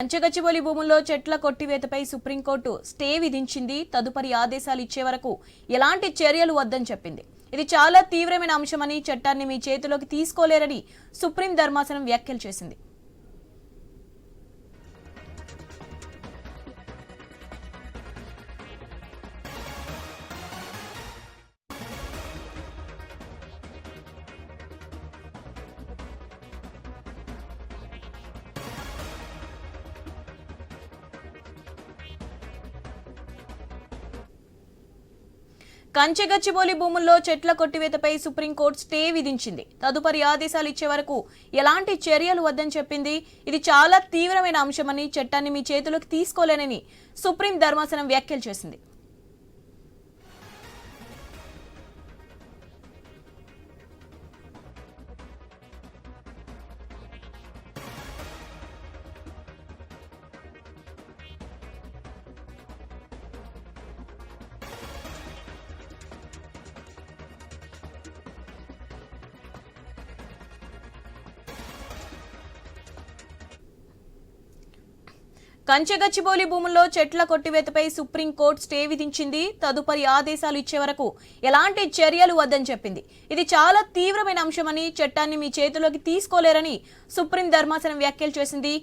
పంచగచ్చిబౌలి భూముల్లో చెట్ల కొట్టివేతపై supreme court stay విధించింది. తదుపరి ఆదేశాలు ఇచ్చే వరకు ఎలాంటి చర్యలు వద్దని చెప్పింది. ఇది చాలా తీవ్రమైన అంశమని, చట్టాన్ని మీ చేతిలోకి తీసుకోలేరని సుప్రీం ధర్మాసనం వ్యాఖ్యలు చేసింది. కంచెగచ్చిబౌలి భూముల్లో చెట్ల కొట్టివేతపై సుప్రీంకోర్టు స్టే విధించింది. తదుపరి ఆదేశాలు ఇచ్చే వరకు ఎలాంటి చర్యలు వద్దని చెప్పింది. ఇది చాలా తీవ్రమైన అంశమని, చట్టాన్ని మీ చేతిలోకి తీసుకోలేనని సుప్రీం ధర్మాసనం వ్యాఖ్యలు చేసింది. కంచెగచ్చిబౌలి భూముల్లో చెట్ల కొట్టివేతపై సుప్రీంకోర్టు స్టే విధించింది. తదుపరి ఆదేశాలు ఇచ్చే వరకు ఎలాంటి చర్యలు వద్దని చెప్పింది. ఇది చాలా తీవ్రమైన అంశమని, చట్టాన్ని మీ చేతిలోకి తీసుకోలేరని సుప్రీం ధర్మాసనం వ్యాఖ్యలు చేసింది.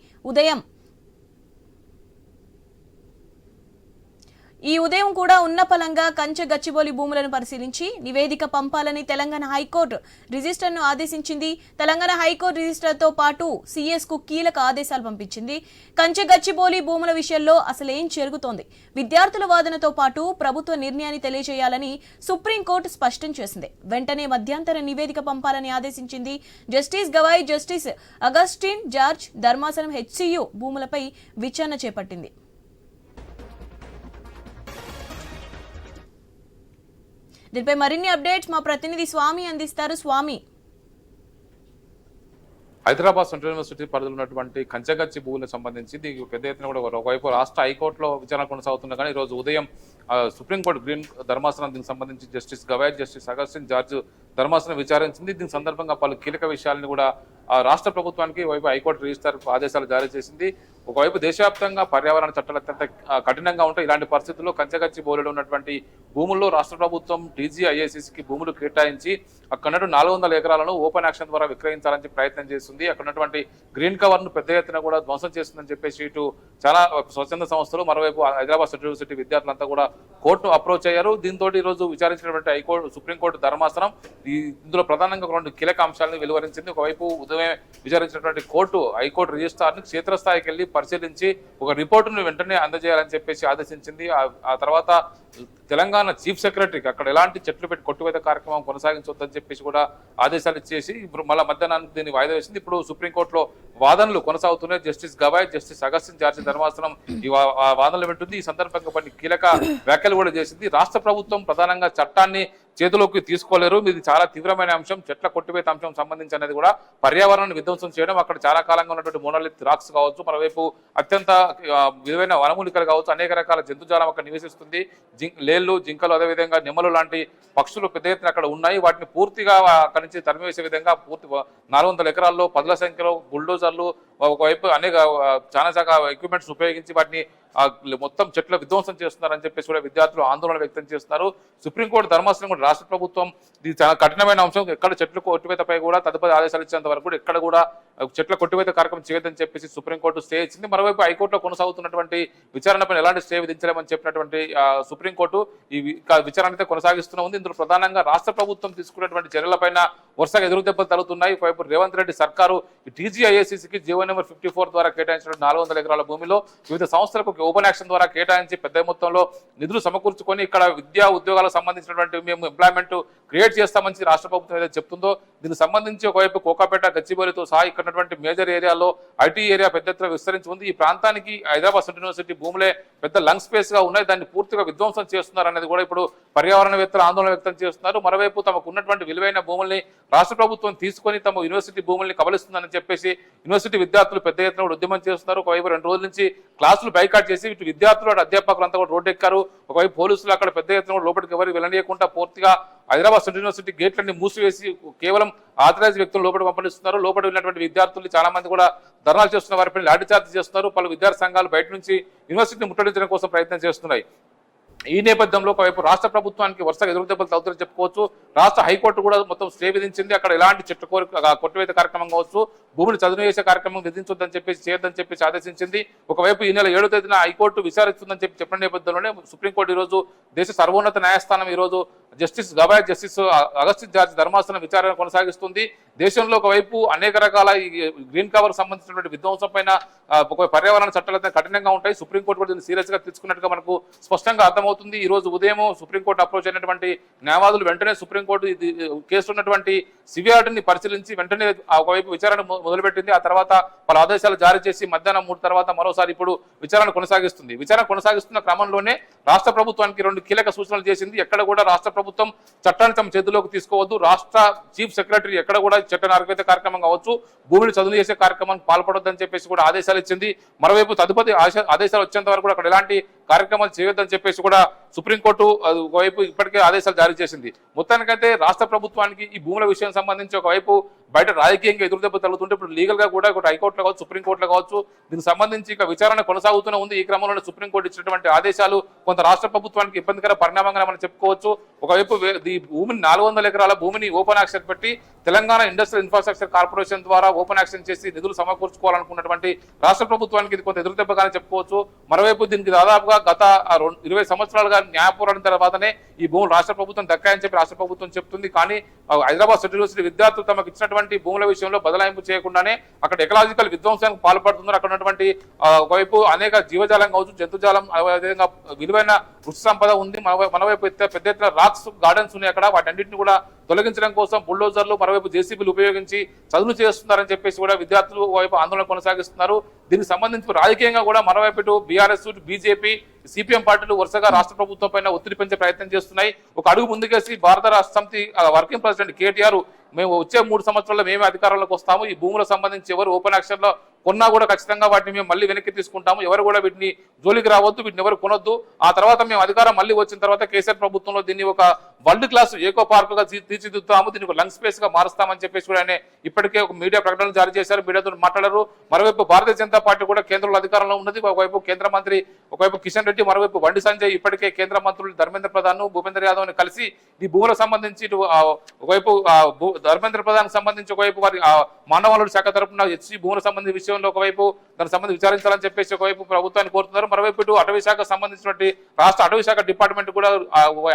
ఈ ఉదయం కూడా ఉన్నపలంగా కంచెగచ్చిబౌలి భూములను పరిశీలించి నివేదిక పంపాలని తెలంగాణ హైకోర్టు రిజిస్టర్ను ఆదేశించింది. తెలంగాణ హైకోర్టు రిజిస్టర్తో పాటు సీఎస్ కు కీలక ఆదేశాలు పంపించింది. కంచెగచ్చిబౌలి భూముల విషయంలో అసలేం జరుగుతోంది, విద్యార్థుల వాదనతో పాటు ప్రభుత్వ నిర్ణయాన్ని తెలియజేయాలని సుప్రీంకోర్టు స్పష్టం చేసింది. వెంటనే మధ్యంతర నివేదిక పంపాలని ఆదేశించింది. Justice Gavai, justice Augustine George ధర్మాసనం హెచ్సియు భూములపై విచారణ చేపట్టింది. దీనిపై మరిన్ని అప్డేట్స్ మా ప్రతినిధి స్వామి అందిస్తారు. స్వామి, హైదరాబాద్ సెంట్రల్ యూనివర్సిటీ పరిధిలో ఉన్నటువంటి కంచెగచ్చి భూములకు సంబంధించి పెద్ద ఎత్తున కూడా ఒకవైపు రాష్ట్ర హైకోర్టులో విచారణ కొనసాగుతున్నా కానీ ఈరోజు ఉదయం సుప్రీంకోర్టు గ్రీన్ ధర్మాసనం దీనికి సంబంధించి justice Gavai, justice Augustine George ధర్మాసనం విచారించింది. దీని సందర్భంగా పలు కీలక విషయాలను కూడా రాష్ట్ర ప్రభుత్వానికి వైపు హైకోర్టు రిజిస్టర్ ఆదేశాలు జారీ చేసింది. ఒకవైపు దేశవ్యాప్తంగా పర్యావరణ చట్టాలు అత్యంత కఠినంగా ఉంటాయి. ఇలాంటి పరిస్థితుల్లో కంచెగచ్చి బౌలిలో ఉన్నటువంటి భూముల్లో రాష్ట్ర ప్రభుత్వం టీజీఐఏసీకి భూములు కేటాయించి అక్కడ 400 ఎకరాలను ఓపెన్ యాక్షన్ ద్వారా విక్రయించాలని ప్రయత్నం చేస్తుంది. అక్కడ ఉన్నటువంటి గ్రీన్ కవర్ ను పెద్ద ఎత్తున కూడా ధ్వంసం చేస్తుందని చెప్పేసి ఇటు చాలా స్వచ్ఛంద సంస్థలు, మరోవైపు హైదరాబాద్ సెంట్రల్ యూనివర్సిటీ విద్యార్థులంతా కూడా కోర్టును అప్రోచ్ అయ్యారు. దీంతో ఈ రోజు విచారించినటువంటి సుప్రీంకోర్టు ధర్మాసనం ఇందులో ప్రధానంగా 2 కీలక అంశాలను వెలువరించింది. ఒకవైపు ఉదయం విచారించినటువంటి హైకోర్టు రిజిస్ట్రార్ను క్షేత్రస్థాయికి వెళ్లి పరిశీలించి ఒక రిపోర్టును వెంటనే అందజేయాలని చెప్పేసి ఆదేశించింది. ఆ తర్వాత తెలంగాణ చీఫ్ సెక్రటరీకి అక్కడ ఎలాంటి చెట్లు పెట్టి కొట్టివేత కార్యక్రమం కొనసాగించొద్దని చెప్పేసి కూడా ఆదేశాలు ఇచ్చేసి ఇప్పుడు మళ్ళీ మధ్యాహ్నానికి దీన్ని వాయిదా వేసింది. ఇప్పుడు సుప్రీంకోర్టులో వాదనలు కొనసాగుతున్నాయి. Justice Gavai, justice Augustine George ధర్మాసనం ఈ వాదనలు వింటుంది. ఈ సందర్భంగా కొన్ని కీలక వ్యాఖ్యలు కూడా చేసింది. రాష్ట్ర ప్రభుత్వం ప్రధానంగా చట్టాన్ని చేతిలోకి తీసుకోలేరు, ఇది చాలా తీవ్రమైన అంశం, చెట్ల కొట్టివేత అంశం సంబంధించి అనేది కూడా పర్యావరణాన్ని విధ్వంసం చేయడం, అక్కడ చాలా కాలంగా ఉన్నటువంటి మోనోలిథ్ రాక్స్ కావచ్చు, మరోవైపు అత్యంత విలువైన వనమూలికలు కావచ్చు, అనేక రకాల జంతుజాలం అక్కడ నివసిస్తుంది. లేళ్లు, జింకలు, అదేవిధంగా నెమలు లాంటి పక్షులు పెద్ద ఎత్తున అక్కడ ఉన్నాయి. వాటిని పూర్తిగా అక్కడి నుంచి తరిమివేసే విధంగా పూర్తి 400 ఎకరాల్లో 10ల సంఖ్యలో బుల్డోజర్లు, ఒకవైపు అనేక చాలా ఎక్విప్మెంట్స్ ఉపయోగించి వాటిని మొత్తం చెట్ల విధ్వంసం చేస్తున్నారని చెప్పేసి కూడా విద్యార్థులు ఆందోళన వ్యక్తం చేస్తున్నారు. సుప్రీంకోర్టు ధర్మాసనం కూడా రాష్ట్ర ప్రభుత్వం ఇది చాలా కఠినమైన అంశం, ఎక్కడ చెట్లు కొట్టివేతపై కూడా తదుపరి ఆదేశాలు ఇచ్చేంత వరకు కూడా ఎక్కడ కూడా చెట్ల కొట్టివేత కార్యక్రమం చేయదని చెప్పేసి సుప్రీంకోర్టు స్టే ఇచ్చింది. మరోవైపు హైకోర్టులో కొనసాగుతున్నటువంటి విచారణపై ఎలాంటి స్టే విధించలేమని చెప్పినటువంటి సుప్రీంకోర్టు ఈ విచారణ అయితే కొనసాగిస్తూనే ఉంది. ఇందులో ప్రధానంగా రాష్ట్ర ప్రభుత్వం తీసుకున్నటువంటి చర్యలపైన వరుసగా ఎదురుదెబ్బలు తగులుతున్నాయి. వైపు రేవంత్ రెడ్డి సర్కారు టీజీఐఏసీకి జీవో నెంబర్ 54 ద్వారా కేటాయించిన 400 ఎకరాల భూమిలో వివిధ సంస్థలకు ఓపెన్ యాక్షన్ ద్వారా కేటాయించి పెద్ద మొత్తంలో నిధులు సమకూర్చుకొని ఇక్కడ విద్యా ఉద్యోగాలకు సంబంధించినటువంటి మేము ఎంప్లాయ్మెంట్ క్రియేట్ చేస్తామని రాష్ట్ర ప్రభుత్వం ఏదైతే చెప్తుందో దీనికి సంబంధించి ఒకవైపు కోకాపేట, గచ్చిబౌలితో సహా ఇక్కడ ఉన్నటువంటి మేజర్ ఏరియాలో ఐటీ ఏరియా పెద్ద ఎత్తున విస్తరించి ఉంది. ఈ ప్రాంతానికి హైదరాబాద్ సెంట్రల్ యూనివర్సిటీ భూములే పెద్ద లంగ్ స్పేస్ గా ఉన్నాయి, దాన్ని పూర్తిగా విధ్వంసం చేస్తున్నారు అనేది కూడా ఇప్పుడు పర్యావరణవేత్తలు ఆందోళన వ్యక్తం చేస్తున్నారు. మరోవైపు తమకు ఉన్నటువంటి విలువైన భూముల్ని రాష్ట్ర ప్రభుత్వం తీసుకొని తమ యూనివర్సిటీ భూముల్ని కబలిస్తుందని చెప్పేసి యూనివర్సిటీ విద్యార్థులు పెద్ద ఎత్తున కూడా ఉద్యమం చేస్తున్నారు. ఒకవైపు 2 రోజుల నుంచి క్లాసులు బైకాట్ చేసి ఇటు విద్యార్థులు అటు అధ్యాపకులు అంతా కూడా రోడ్డు ఎక్కారు. ఒకవైపు పోలీసులు అక్కడ పెద్ద ఎత్తున కూడా లోపలికి ఎవరు వెళ్ళనీయకుండా పూర్తిగా హైదరాబాద్ సెంట్రల్ యూనివర్సిటీ గేట్లన్నీ మూసివేసి కేవలం ఆథరైజ్ వ్యక్తులు లోపల పంపిస్తున్నారు. లోపల వెళ్ళినటువంటి విద్యార్థులు చాలా మంది కూడా ధర్నాలు చేస్తున్న వారిపై లాఠీ చార్జ్ చేస్తున్నారు. పలు విద్యార్థి సంఘాలు బయట నుంచి యూనివర్సిటీని ముట్టడించడం కోసం ప్రయత్నం చేస్తున్నాయి. ఈ నేపథ్యంలో ఒకవైపు రాష్ట్ర ప్రభుత్వానికి వరుసగా ఎదురుదెబ్బలు తగ్గుతారని చెప్పుకోవచ్చు. రాష్ట్ర హైకోర్టు కూడా మొత్తం స్టే విధించింది. అక్కడ ఎలాంటి చెట్టు కొట్టివేత కార్యక్రమం కావచ్చు, భూమిని చదును చేసే కార్యక్రమం విధించొద్దని చెప్పేసి చేయొద్దని చెప్పేసి ఆదేశించింది. ఒకవైపు ఈ నెల 7వ తేదీన హైకోర్టు విచారిస్తుందని చెప్పిన నేపథ్యంలోనే సుప్రీంకోర్టు ఈ రోజు దేశ సర్వోన్నత న్యాయస్థానం ఈ రోజు justice Gavai, justice Augustine George ధర్మాసనం విచారణ కొనసాగిస్తుంది. దేశంలో ఒకవైపు అనేక రకాల గ్రీన్ కవర్ సంబంధించినటువంటి విధ్వంసం పైన పర్యావరణ చట్టాలు కఠినంగా ఉంటాయి. సుప్రీంకోర్టు కూడా దీన్ని సీరియస్ గా తీసుకున్నట్టుగా మనకు స్పష్టంగా అర్థమవుతుంది. ఈ రోజు ఉదయం సుప్రీంకోర్టు అప్రోచ్ అయినటువంటి న్యాయవాదులు వెంటనే సుప్రీంకోర్టు కేసులో ఉన్నటువంటి సివియారిటీని పరిశీలించి వెంటనే ఒకవైపు విచారణ మొదలుపెట్టింది. ఆ తర్వాత పలు ఆదేశాలు జారీ చేసి మధ్యాహ్నం 3 తర్వాత మరోసారి ఇప్పుడు విచారణ కొనసాగిస్తుంది. విచారణ కొనసాగిస్తున్న క్రమంలోనే రాష్ట్ర ప్రభుత్వానికి 2 కీలక సూచనలు చేసింది. ఎక్కడ కూడా రాష్ట్ర ప్రభుత్వం చట్టాన్ని తమ చేతిలోకి తీసుకోవద్దు, రాష్ట్ర చీఫ్ సెక్రటరీ ఎక్కడ కూడా చట్ట నాగరికత కార్యక్రమం కావచ్చు, భూమిని చదును చేసే కార్యక్రమానికి పాల్పడొద్దని చెప్పేసి కూడా ఆదేశాలు ఇచ్చింది. మరోవైపు తదుపరి ఆదేశాలు వచ్చేంత వరకు కూడా అక్కడ ఎలాంటి కార్యక్రమాలు చేయొద్దని చెప్పేసి కూడా సుప్రీంకోర్టు ఒకవైపు ఇప్పటికే ఆదేశాలు జారీ చేసింది. మొత్తానికైతే రాష్ట్ర ప్రభుత్వానికి ఈ భూముల విషయం సంబంధించి ఒకవైపు బయట రాజకీయంగా ఎదురుదెబ్బ తగ్గుతుంటే ఇప్పుడు లీగల్ గా కూడా ఒకటి హైకోర్టులో కావచ్చు, సుప్రీంకోర్టులో కావచ్చు, దీనికి సంబంధించి ఇక విచారణ కొనసాగుతూనే ఉంది. ఈ క్రమంలోనే సుప్రీంకోర్టు ఇచ్చినటువంటి ఆదేశాలు కొంత రాష్ట్ర ప్రభుత్వానికి ఇబ్బందికర పరిణామంగా మనం చెప్పుకోవచ్చు. ఒకవైపు ఈ భూమిని 400 ఎకరాల భూమిని ఓపెన్ యాక్షన్ పెట్టి తెలంగాణ ఇండస్ట్రియల్ ఇన్ఫ్రాస్ట్రక్చర్ కార్పొరేషన్ ద్వారా ఓపెన్ యాక్షన్ చేసి నిధులు సమకూర్చుకోవాలనుకున్నటువంటి రాష్ట్ర ప్రభుత్వానికి ఇది కొంత ఎదురుదెబ్బగానే చెప్పుకోవచ్చు. మరోవైపు దీనికి దాదాపుగా గత 20 సంవత్సరాలుగా న్యాయ పోరాటం తర్వాతనే ఈ భూములు రాష్ట్ర ప్రభుత్వం దక్కాయని చెప్పి రాష్ట్ర ప్రభుత్వం చెప్తుంది. కానీ హైదరాబాద్ సెంట్రల్ యూనివర్సిటీ విద్యార్థులు తమకు ఇచ్చినటువంటి భూముల విషయంలో బదలాయింపు చేయకుండానే అక్కడ ఎకలాజికల్ విధ్వంసానికి పాల్పడుతున్నారు. అక్కడ ఉన్నటువంటి ఒకవైపు అనేక జీవజాలం కావచ్చు, జంతుజాలం, అదేవిధంగా విలువైన వృక్ష సంపద ఉంది. మనవైపు పెద్ద ఎత్తున రాక్స్ గార్డెన్స్ ఉన్నాయి. అక్కడ వాటన్నింటిని కూడా తొలగించడం కోసం బుల్డోజర్లు, మరోవైపు జేసీబీలు ఉపయోగించి చదును చేస్తున్నారని చెప్పేసి కూడా విద్యార్థులు వైపు ఆందోళన కొనసాగిస్తున్నారు. దీనికి సంబంధించి రాజకీయంగా కూడా మరోవైపు బీఆర్ఎస్, బీజేపీ, సిపిఎం పార్టీలు వరుసగా రాష్ట్ర ప్రభుత్వం పైన ఒత్తిడి పెంచే ప్రయత్నం చేస్తున్నాయి. ఒక అడుగు ముందుకేసి భారత రాష్ట్ర సమితి వర్కింగ్ ప్రెసిడెంట్ కేటీఆర్ మేము వచ్చే 3 సంవత్సరాల్లో మేమే అధికారంలోకి వస్తాము, ఈ భూములకు సంబంధించి ఎవరు ఓపెన్ యాక్షన్ లో కొన్నా కూడా ఖచ్చితంగా వాటిని మేము మళ్ళీ వెనక్కి తీసుకుంటాము, ఎవరు కూడా వీటిని జోలికి రావద్దు, వీటిని ఎవరు కొనొద్దు, ఆ తర్వాత మేము అధికారం మళ్ళీ వచ్చిన తర్వాత కేసీఆర్ ప్రభుత్వంలో దీన్ని ఒక వరల్డ్ క్లాస్ ఏకో పార్క్ గా తీర్చిదిద్దుతాము, దీనికి ఒక లంగ్ స్పేస్ గా మారుస్తామని చెప్పేసి కూడా ఆయన ఇప్పటికే ఒక మీడియా ప్రకటన జారీ చేశారు. మీడియాతో మాట్లాడారు. మరోవైపు భారతీయ జనతా పార్టీ కూడా కేంద్రంలో అధికారంలో ఉన్నది. ఒకవైపు కేంద్ర మంత్రి ఒకవైపు కిషన్ రెడ్డి, మరోవైపు బండి సంజయ్ ఇప్పటికే కేంద్ర మంత్రులు ధర్మేంద్ర ప్రధాన్, భూపేంద్ర యాదవ్ ని కలిసి ఈ భూములకు సంబంధించి ఒకవైపు ధర్మేంద్ర ప్రధాన్ సంబంధించి ఒకవైపు వారి మానవ వనరుల శాఖ తరఫున హెచ్సి భూములకు సంబంధించిన విషయంలో ఒకవైపు దానికి సంబంధించి విచారించాలని చెప్పేసి ఒకవైపు ప్రభుత్వాన్ని కోరుతున్నారు. మరోవైపు ఇటు అటవీ శాఖ సంబంధించినటువంటి రాష్ట్ర అటవీ శాఖ డిపార్ట్మెంట్ కూడా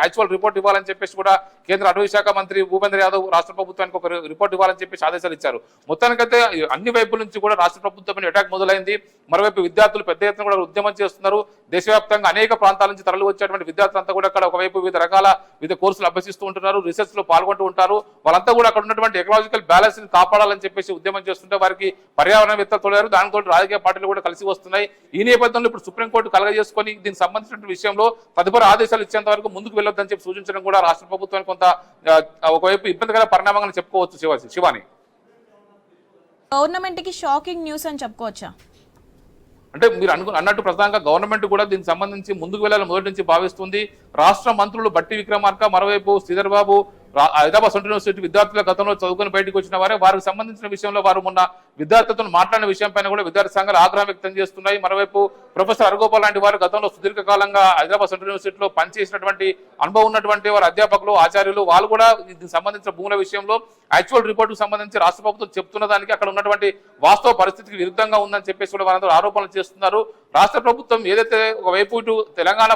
యాక్చువల్ రిపోర్ట్ ఇవ్వాలని చెప్పేసి కూడా కేంద్ర అటవీ శాఖ మంత్రి భూపేంద్ర యాదవ్ రాష్ట్ర ప్రభుత్వానికి ఒక రిపోర్ట్ ఇవ్వాలని చెప్పేసి ఆదేశాలు ఇచ్చారు. మొత్తానికైతే అన్ని వైపుల నుంచి కూడా రాష్ట్ర ప్రభుత్వం అటాక్ మొదలైంది. మరోవైపు విద్యార్థులు పెద్ద ఎత్తున కూడా ఉద్యమం చేస్తున్నారు. దేశవ్యాప్తంగా అనేక ప్రాంతాల నుంచి తరలి వచ్చేటువంటి విద్యార్థులంతా కూడా అక్కడ ఒకవైపు వివిధ కోర్సులు అభ్యసిస్తూ ఉంటున్నారు, రీసెర్చ్ లో పాల్గొంటూ ఉంటారు. వాళ్ళంతా కూడా అక్కడ ఉన్నటువంటి ఎకలాజికల్ బ్యాలెన్స్ ని కాపాడాలని చెప్పేసి ఉద్యమం చేస్తుంటే వారికి పర్యావరణవేత్తలు తోడారు, దానితో రాజకీయ పార్టీలు కూడా కలిసి వస్తున్నాయి. ఈ నేపథ్యంలో ఇప్పుడు సుప్రీంకోర్టు కలగజేసుకొని దీనికి సంబంధించిన విషయంలో తదుపరి ఆదేశాలు ఇచ్చేంత వరకు ముందుకు వెళ్ళొద్దని చెప్పి సూచించడం కూడా రాష్ట్ర ప్రభుత్వానికి కొంత ఒకవైపు ఇబ్బందికర పరిణామంగా చెప్పుకోవచ్చు. శివాని, గవర్నమెంట్ కి షాకింగ్ న్యూస్ అని చెప్పుకోవచ్చా? అంటే మీరు అన్నట్టు ప్రధానంగా గవర్నమెంట్ కూడా దీనికి సంబంధించి ముందుకు వెళ్ళాలని మొదటి నుంచి భావిస్తుంది. రాష్ట్ర మంత్రులు బట్టి విక్రమార్క, మరోవైపు శ్రీధర్ బాబు హైదరాబాద్ సెంట్రల్ యూనివర్సిటీ విద్యార్థుల గతంలో చదువుకుని బయటకు వచ్చిన వారే వారికి సంబంధించిన విషయంలో వారు మొన్న విద్యార్థులతో మాట్లాడిన విషయం పైన కూడా విద్యార్థి సంఘాలు ఆగ్రహం వ్యక్తం చేస్తున్నాయి. మరోవైపు ప్రొఫెసర్ అరగోపాల్ లాంటి వారు గతంలో సుదీర్ఘకాలంగా హైదరాబాద్ సెంట్రల్ యూనివర్సిటీలో పనిచేసినటువంటి అనుభవం ఉన్నటువంటి వారు అధ్యాపకులు, ఆచార్యులు, వాళ్ళు కూడా దీనికి సంబంధించిన భూముల విషయంలో యాక్చువల్ రిపోర్టుకు సంబంధించి రాష్ట్ర ప్రభుత్వం చెప్తున్న దానికి అక్కడ ఉన్నటువంటి వాస్తవ పరిస్థితికి విరుద్ధంగా ఉందని చెప్పేసి కూడా వారందరూ ఆరోపణలు చేస్తున్నారు. రాష్ట్ర ప్రభుత్వం ఏదైతే ఒకవైపు ఇటు తెలంగాణ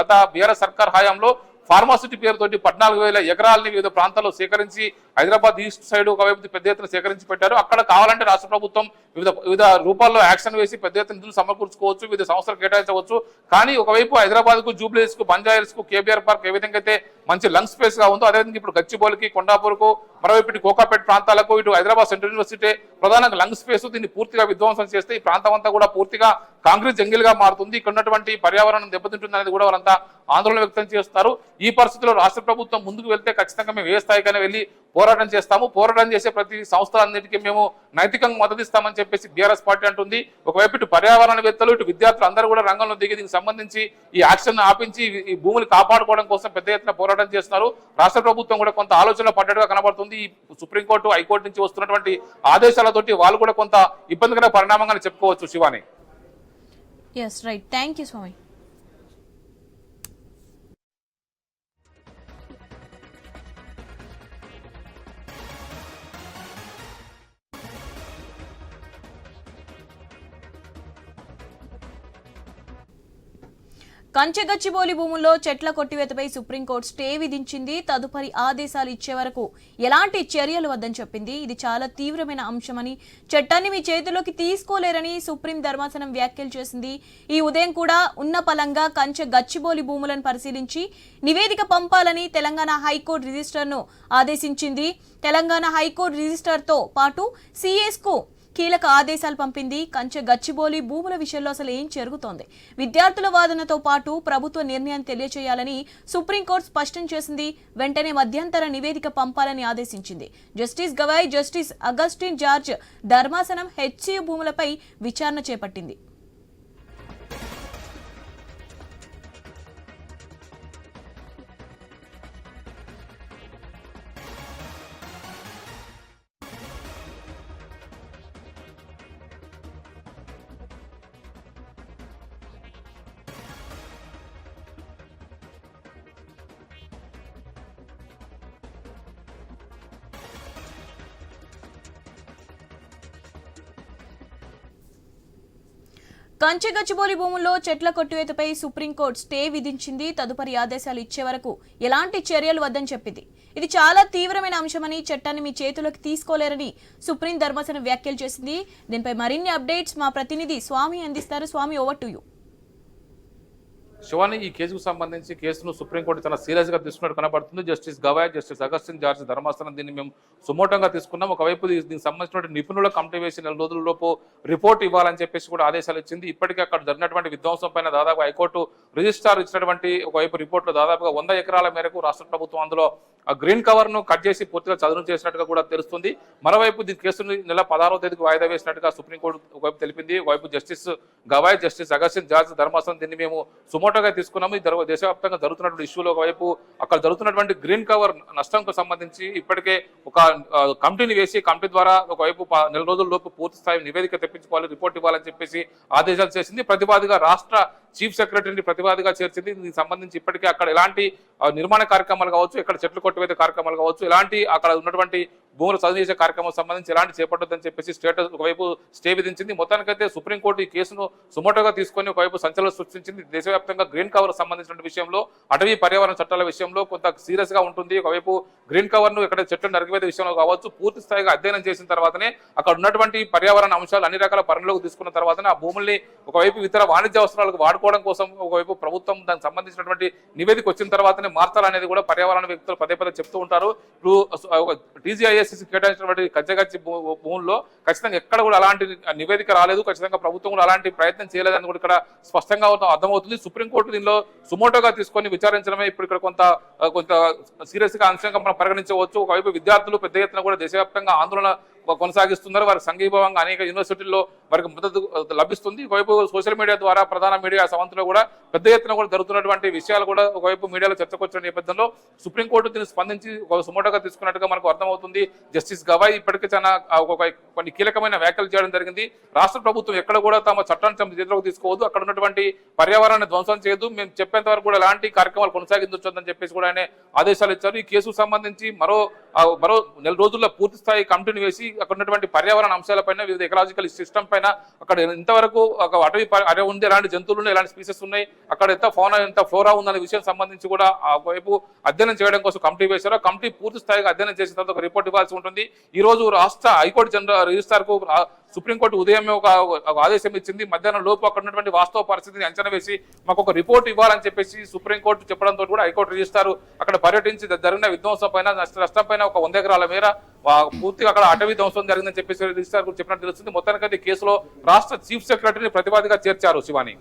గత బీఆర్ఎస్ సర్కార్ హయాంలో ఫార్మాసిటీ పేరుతోటి 14,000 ఎకరాలని వివిధ ప్రాంతాల్లో సేకరించి హైదరాబాద్ ఈస్ట్ సైడ్ ఒకవైపు పెద్ద ఎత్తున సేకరించి పెట్టారు. అక్కడ కావాలంటే రాష్ట్ర ప్రభుత్వం వివిధ రూపాల్లో యాక్షన్ వేసి పెద్ద ఎత్తున నిధులు సమకూర్చుకోవచ్చు, వివిధ సంస్థలు కేటాయించవచ్చు. కానీ ఒకవైపు హైదరాబాద్ కు, జూబ్లీహిల్స్ కు, బంజారాహిల్స్ కు, కేబీఆర్ పార్క్ ఏ విధంగా అయితే మంచి లంగ్ స్పేస్ గా ఉందో అదేవిధంగా ఇప్పుడు గచ్చిబౌలికి, కొండాపూర్కు, మరోవైపు ఇటు కోకాపేట ప్రాంతాలకు, ఇటు హైదరాబాద్ సెంట్రల్ యూనివర్సిటీ ప్రధానంగా లంగ్ స్పేస్ దీన్ని పూర్తిగా విధ్వంసం చేస్తే ఈ ప్రాంతం అంతా కూడా పూర్తిగా కాంక్రీట్ జంగిల్ గా మారుతుంది, ఇక్కడ ఉన్నటువంటి పర్యావరణం దెబ్బతింటుంది అనేది కూడా వాళ్ళంతా ఆందోళన వ్యక్తం చేస్తారు. ఈ పరిస్థితిలో రాష్ట్ర ప్రభుత్వం ముందుకు వెళ్తే ఖచ్చితంగా మేము ఏ స్థాయికైనా వెళ్ళి పోరాటం చేస్తాము, పోరాటం చేసే ప్రతి సంస్థలన్నిటికీ మేము నైతికంగా మద్దతిస్తామని చెప్పేసి బీఆర్ఎస్ పార్టీ అంటుంది. ఒకవైపు ఇటు పర్యావరణవేత్తలు ఇటు విద్యార్థులు అందరూ కూడా రంగంలో దిగి దీనికి సంబంధించి ఈ యాక్షన్ ఆపించి ఈ భూములు కాపాడుకోవడం కోసం పెద్ద ఎత్తున పోరాటం చేస్తున్నారు. రాష్ట్ర ప్రభుత్వం కూడా కొంత ఆలోచనలో పడ్డట్టుగా కనబడుతుంది. ఈ సుప్రీంకోర్టు హైకోర్టు నుంచి వస్తున్నటువంటి ఆదేశాలతోటి వాళ్ళు కూడా కొంత ఇబ్బందికర పరిణామంగా చెప్పుకోవచ్చు. Shivani. Yes right, thank you Swamy. Kanche Gachibowli భూముల్లో చెట్ల కొట్టివేతపై సుప్రీంకోర్టు స్టే విధించింది. తదుపరి ఆదేశాలు ఇచ్చే వరకు ఎలాంటి చర్యలు వద్దని చెప్పింది. ఇది చాలా తీవ్రమైన అంశమని, చట్టాన్ని మీ చేతిలోకి తీసుకోలేరని సుప్రీం ధర్మాసనం వ్యాఖ్యలు చేసింది. ఈ ఉదయం కూడా ఉన్నపలంగా కంచెగచ్చిబౌలి భూములను పరిశీలించి నివేదిక పంపాలని తెలంగాణ హైకోర్టు రిజిస్టర్ను ఆదేశించింది. తెలంగాణ హైకోర్టు రిజిస్టర్తో పాటు సిఎస్కు కీలక ఆదేశాలు పంపింది. కంచెగచ్చిబౌలి భూముల విషయంలో అసలు ఏం జరుగుతోంది, విద్యార్థుల వాదనతో పాటు ప్రభుత్వ నిర్ణయాన్ని తెలియచేయాలని సుప్రీంకోర్టు స్పష్టం చేసింది. వెంటనే మధ్యంతర నివేదిక పంపాలని ఆదేశించింది. Justice Gavai, justice Augustine George ధర్మాసనం హెచ్సియు భూములపై విచారణ చేపట్టింది. కంచెగచ్చిబౌలి భూముల్లో చెట్ల కొట్టివేతపై సుప్రీంకోర్టు స్టే విధించింది. తదుపరి ఆదేశాలు ఇచ్చే వరకు ఎలాంటి చర్యలు వద్దని చెప్పింది. ఇది చాలా తీవ్రమైన అంశమని, చట్టాన్ని మీ చేతిలోకి తీసుకోలేరని సుప్రీం ధర్మాసనం వ్యాఖ్యలు చేసింది. దీనిపై మరిన్ని అప్డేట్స్ మా ప్రతినిధి స్వామి అందిస్తారు. స్వామి, ఓవర్ టు యూ. శివాని, ఈ కేసుకు సంబంధించి కేసును సుప్రీంకోర్టు చాలా సీరియస్ గా తీసుకున్నట్టు కనబడుతుంది. Justice Gavai, justice Augustine George ధర్మాసనం దీన్ని మేము సుమోటంగా తీసుకున్నాం. ఒకవైపు దీనికి సంబంధించిన నిపుణుల కమిటీ వేసి 4 రోజులలోపు రిపోర్ట్ ఇవ్వాలని చెప్పేసి కూడా ఆదేశాలు ఇచ్చింది. ఇప్పటికే అక్కడ జరిగినటువంటి విధ్వంసం పైన దాదాపు హైకోర్టు రిజిస్ట్రార్ ఇచ్చినటువంటి ఒకవైపు రిపోర్టులో దాదాపుగా 100 ఎకరాల మేరకు రాష్ట్ర ప్రభుత్వం అందులో ఆ గ్రీన్ కవర్ ను కట్ చేసి పూర్తిగా చదును చేసినట్టుగా కూడా తెలుస్తుంది. మరోవైపు దీని కేసును నెల 16వ తేదీకి వాయిదా వేసినట్టుగా సుప్రీంకోర్టు ఒకవైపు తెలిపింది. ఒకవైపు justice Gavai, justice Augustine George ధర్మాసనం దీన్ని మేము సుమోటోగా తీసుకున్నాము. ఈ దేశవ్యాప్తంగా జరుగుతున్నటువంటి ఇష్యూలో ఒకవైపు అక్కడ జరుగుతున్నటువంటి గ్రీన్ కవర్ నష్టంకు సంబంధించి ఇప్పటికే ఒక కమిటీని వేసి కమిటీ ద్వారా ఒకవైపు 4 రోజుల లోపు పూర్తి స్థాయి నివేదిక తెప్పించుకోవాలి, రిపోర్ట్ ఇవ్వాలని చెప్పేసి ఆదేశాలు చేసింది. ప్రతివాదిగా రాష్ట్ర చీఫ్ సెక్రటరీని ప్రతివాదిగా చేర్చింది. దీనికి సంబంధించి ఇప్పటికే అక్కడ ఎలాంటి నిర్మాణ కార్యక్రమాలు కావచ్చు, ఎక్కడ చెట్లు కొట్టివేత కార్యక్రమాలు కావచ్చు, ఎలాంటి అక్కడ ఉన్నటువంటి భూములు చదువు చేసే కార్యక్రమం సంబంధించి ఎలాంటి చేపట్టొద్దని చెప్పేసి స్టేటస్ ఒకవైపు స్టే విధించింది. మొత్తానికైతే సుప్రీంకోర్టు ఈ కేసును సుమోటోగా తీసుకొని ఒకవైపు సంచలనం సృష్టించింది. దేశవ్యాప్తంగా గ్రీన్ కవర్ సంబంధించిన విషయంలో, అటవీ పర్యావరణ చట్టాల విషయంలో కొంత సీరియస్ గా ఉంటుంది. ఒకవైపు గ్రీన్ కవర్ ను ఎక్కడ చెట్లు నరికివేత విషయంలో కావచ్చు పూర్తి స్థాయిగా అధ్యయనం చేసిన తర్వాతనే అక్కడ ఉన్నటువంటి పర్యావరణ అంశాలు అన్ని రకాల పరిణలోకి తీసుకున్న తర్వాతనే ఆ భూముల్ని ఒకవైపు ఇతర వాణిజ్య అవసరాలకు వాడుకోవడం కోసం ఒకవైపు ప్రభుత్వం దానికి సంబంధించినటువంటి నివేదిక వచ్చిన తర్వాతనే మార్చాలనేది కూడా పర్యావరణ వ్యక్తులు పదే పదే చెప్తూ ఉంటారు. ఇప్పుడు టీజీఐఎస్సీ కేటాయించినటువంటి కంచెగచ్చి భూముల్లో ఖచ్చితంగా ఎక్కడ కూడా అలాంటి నివేదిక రాలేదు, ఖచ్చితంగా ప్రభుత్వం కూడా అలాంటి ప్రయత్నం చేయలేదని కూడా ఇక్కడ స్పష్టంగా అర్థమవుతుంది. సుప్రీంకోర్టు దీనిలో సుమోటోగా తీసుకొని విచారించడమే ఇప్పుడు ఇక్కడ కొంత సీరియస్ గా అంశంగా మనం పరిగణించవచ్చు. ఒకవైపు విద్యార్థులు పెద్ద ఎత్తున కూడా దేశవ్యాప్తంగా ఆందోళన కొనసాగిస్తున్నారు. వారికి సంఘీభావంగా అనేక యూనివర్సిటీల్లో వారికి మద్దతు లభిస్తుంది. ఒకవైపు సోషల్ మీడియా ద్వారా ప్రధాన మీడియా సవంతులో కూడా పెద్ద ఎత్తున కూడా జరుగుతున్నటువంటి విషయాలు కూడా ఒకవైపు మీడియాలో చర్చకు వచ్చిన నేపథ్యంలో సుప్రీంకోర్టు దీన్ని స్పందించి ఒక సుమోటోగా తీసుకున్నట్టుగా మనకు అర్థమవుతుంది. జస్టిస్ గవాయ్ ఇప్పటికే చాలా కొన్ని కీలకమైన వ్యాఖ్యలు చేయడం జరిగింది. రాష్ట్ర ప్రభుత్వం ఎక్కడ కూడా తమ చట్టాన్ని తమ చేతిలోకి తీసుకోవద్దు, అక్కడ ఉన్నటువంటి పర్యావరణాన్ని ధ్వంసం చేయదు, మేము చెప్పేంత వరకు కూడా ఎలాంటి కార్యక్రమాలు కొనసాగించొద్దని చెప్పేసి కూడా ఆయన ఆదేశాలు ఇచ్చారు. ఈ కేసుకు సంబంధించి మరో 4 రోజుల్లో పూర్తి స్థాయి కమిటీని వేసి అక్కడ ఉన్నటువంటి పర్యావరణ అంశాలపైన, వివిధ ఎకలాజికల్ సిస్టమ్ పైన, అక్కడ ఇంతవరకు ఒక అటవీ అరే ఉంది, ఎలాంటి జంతువులు ఉన్నాయి, ఎలాంటి స్పీసెస్ ఉన్నాయి, అక్కడ ఎంత ఫౌనా ఎంత ఫ్లోరా ఉందనే విషయం సంబంధించి కూడా ఒకవైపు అధ్యయనం చేయడం కోసం కమిటీ వేశారు. కమిటీ పూర్తి స్థాయిగా అధ్యయనం చేసిన తర్వాత ఒక రిపోర్ట్ ఇవ్వాల్సి ఉంటుంది. ఈ రోజు రాష్ట్ర హైకోర్టు జనరల్ రిజిస్ట్రార్ కు సుప్రీంకోర్టు ఉదయమే ఒక ఆదేశం ఇచ్చింది. మధ్యాహ్నం లోపు అక్కడ ఉన్నటువంటి వాస్తవ పరిస్థితిని అంచనా వేసి మాకు ఒక రిపోర్ట్ ఇవ్వాలని చెప్పేసి సుప్రీంకోర్టు చెప్పడంతో కూడా హైకోర్టు రిజిస్ట్రార్ అక్కడ పర్యటించి జరిగిన విధ్వంసం పైన నష్టం పైన ఒక 100 ఎకరాల మేర పూర్తిగా అక్కడ అటవీ ధ్వంసం జరిగిందని చెప్పేసి రిజిస్ట్రార్ చెప్పినట్టు తెలుస్తుంది. మొత్తానికి ఈ కేసులో రాష్ట్ర చీఫ్ సెక్రటరీని ప్రతివాదిగా చేర్చారు శివాని.